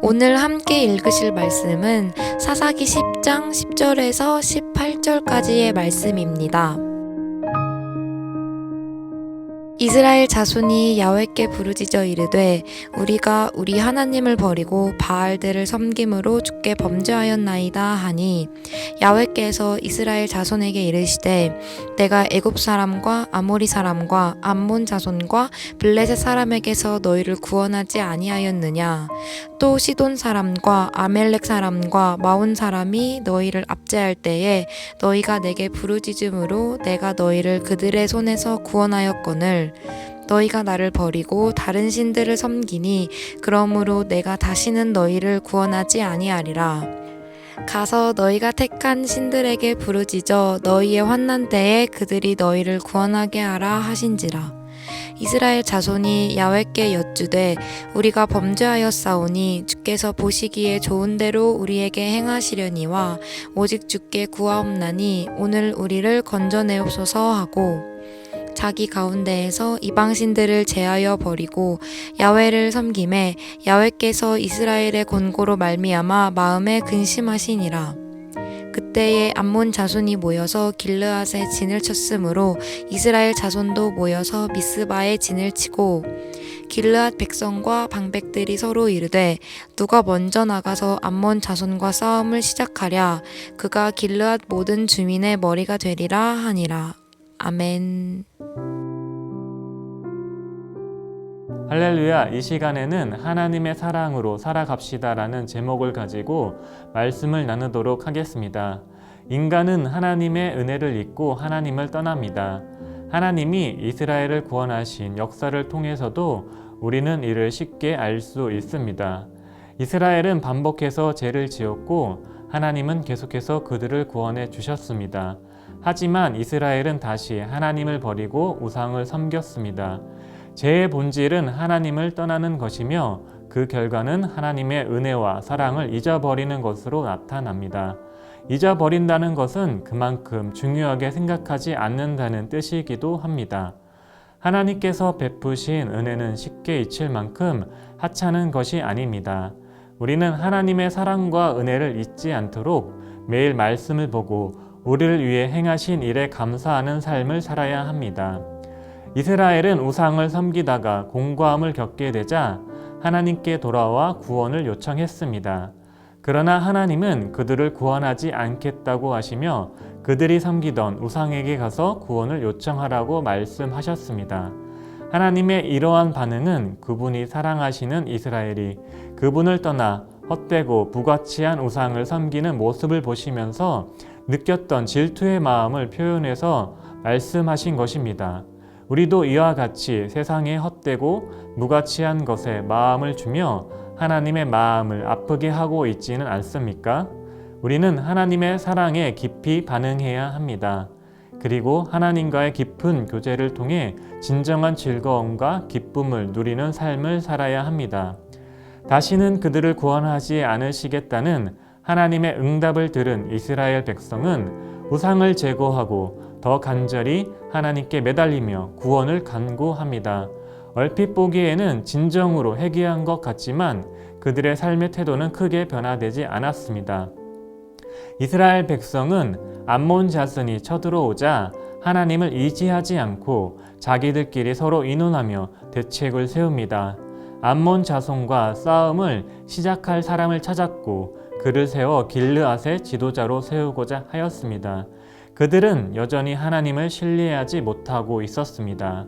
오늘 함께 읽으실 말씀은 사사기 10장 10절에서 18절까지의 말씀입니다. 이스라엘 자손이 야훼께 부르짖어 이르되 우리가 우리 하나님을 버리고 바알들을 섬김으로 주께 범죄하였나이다 하니 야훼께서 이스라엘 자손에게 이르시되 내가 애굽 사람과 아모리 사람과 암몬 자손과 블레셋 사람에게서 너희를 구원하지 아니하였느냐. 또 시돈 사람과 아멜렉 사람과 마온 사람이 너희를 압제할 때에 너희가 내게 부르짖음으로 내가 너희를 그들의 손에서 구원하였거늘 너희가 나를 버리고 다른 신들을 섬기니 그러므로 내가 다시는 너희를 구원하지 아니하리라. 가서 너희가 택한 신들에게 부르짖어 너희의 환난 때에 그들이 너희를 구원하게 하라 하신지라. 이스라엘 자손이 야훼께 여쭈되 우리가 범죄하였사오니 주께서 보시기에 좋은 대로 우리에게 행하시려니와 오직 주께 구하옵나니 오늘 우리를 건져내옵소서 하고 자기 가운데에서 이방신들을 제하여 버리고 야훼를 섬김에 야훼께서 이스라엘의 권고로 말미암아 마음에 근심하시니라. 그때에 암몬 자손이 모여서 길르앗에 진을 쳤으므로 이스라엘 자손도 모여서 미스바에 진을 치고 길르앗 백성과 방백들이 서로 이르되 누가 먼저 나가서 암몬 자손과 싸움을 시작하랴. 그가 길르앗 모든 주민의 머리가 되리라 하니라. 아멘. 할렐루야. 이 시간에는 하나님의 사랑으로 살아갑시다라는 제목을 가지고 말씀을 나누도록 하겠습니다. 인간은 하나님의 은혜를 잊고 하나님을 떠납니다. 하나님이 이스라엘을 구원하신 역사를 통해서도 우리는 이를 쉽게 알 수 있습니다. 이스라엘은 반복해서 죄를 지었고 하나님은 계속해서 그들을 구원해 주셨습니다. 하지만 이스라엘은 다시 하나님을 버리고 우상을 섬겼습니다. 죄의 본질은 하나님을 떠나는 것이며 그 결과는 하나님의 은혜와 사랑을 잊어버리는 것으로 나타납니다. 잊어버린다는 것은 그만큼 중요하게 생각하지 않는다는 뜻이기도 합니다. 하나님께서 베푸신 은혜는 쉽게 잊힐 만큼 하찮은 것이 아닙니다. 우리는 하나님의 사랑과 은혜를 잊지 않도록 매일 말씀을 보고 우리를 위해 행하신 일에 감사하는 삶을 살아야 합니다. 이스라엘은 우상을 섬기다가 공고함을 겪게 되자 하나님께 돌아와 구원을 요청했습니다. 그러나 하나님은 그들을 구원하지 않겠다고 하시며 그들이 섬기던 우상에게 가서 구원을 요청하라고 말씀하셨습니다. 하나님의 이러한 반응은 그분이 사랑하시는 이스라엘이 그분을 떠나 헛되고 부가치한 우상을 섬기는 모습을 보시면서 느꼈던 질투의 마음을 표현해서 말씀하신 것입니다. 우리도 이와 같이 세상에 헛되고 무가치한 것에 마음을 주며 하나님의 마음을 아프게 하고 있지는 않습니까? 우리는 하나님의 사랑에 깊이 반응해야 합니다. 그리고 하나님과의 깊은 교제를 통해 진정한 즐거움과 기쁨을 누리는 삶을 살아야 합니다. 다시는 그들을 구원하지 않으시겠다는 하나님의 응답을 들은 이스라엘 백성은 우상을 제거하고 더 간절히 하나님께 매달리며 구원을 간구합니다. 얼핏 보기에는 진정으로 회개한 것 같지만 그들의 삶의 태도는 크게 변화되지 않았습니다. 이스라엘 백성은 암몬 자손이 쳐들어오자 하나님을 의지하지 않고 자기들끼리 서로 의논하며 대책을 세웁니다. 암몬 자손과 싸움을 시작할 사람을 찾았고 그를 세워 길르앗의 지도자로 세우고자 하였습니다. 그들은 여전히 하나님을 신뢰하지 못하고 있었습니다.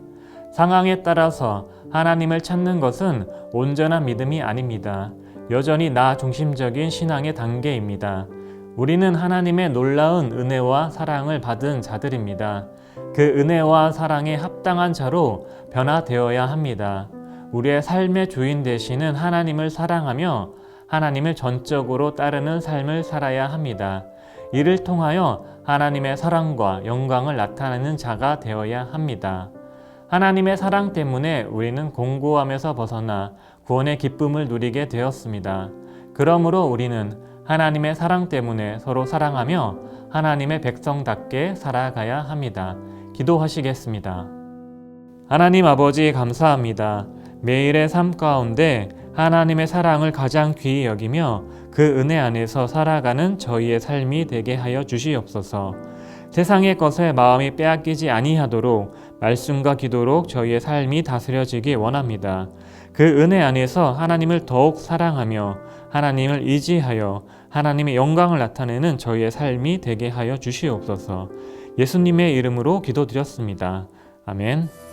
상황에 따라서 하나님을 찾는 것은 온전한 믿음이 아닙니다. 여전히 나 중심적인 신앙의 단계입니다. 우리는 하나님의 놀라운 은혜와 사랑을 받은 자들입니다. 그 은혜와 사랑에 합당한 자로 변화되어야 합니다. 우리의 삶의 주인 되시는 하나님을 사랑하며 하나님을 전적으로 따르는 삶을 살아야 합니다. 이를 통하여 하나님의 사랑과 영광을 나타내는 자가 되어야 합니다. 하나님의 사랑 때문에 우리는 공고함에서 벗어나 구원의 기쁨을 누리게 되었습니다. 그러므로 우리는 하나님의 사랑 때문에 서로 사랑하며 하나님의 백성답게 살아가야 합니다. 기도하시겠습니다. 하나님 아버지 감사합니다. 매일의 삶 가운데 하나님의 사랑을 가장 귀히 여기며 그 은혜 안에서 살아가는 저희의 삶이 되게 하여 주시옵소서. 세상의 것에 마음이 빼앗기지 아니하도록 말씀과 기도로 저희의 삶이 다스려지기 원합니다. 그 은혜 안에서 하나님을 더욱 사랑하며 하나님을 의지하여 하나님의 영광을 나타내는 저희의 삶이 되게 하여 주시옵소서. 예수님의 이름으로 기도드렸습니다. 아멘.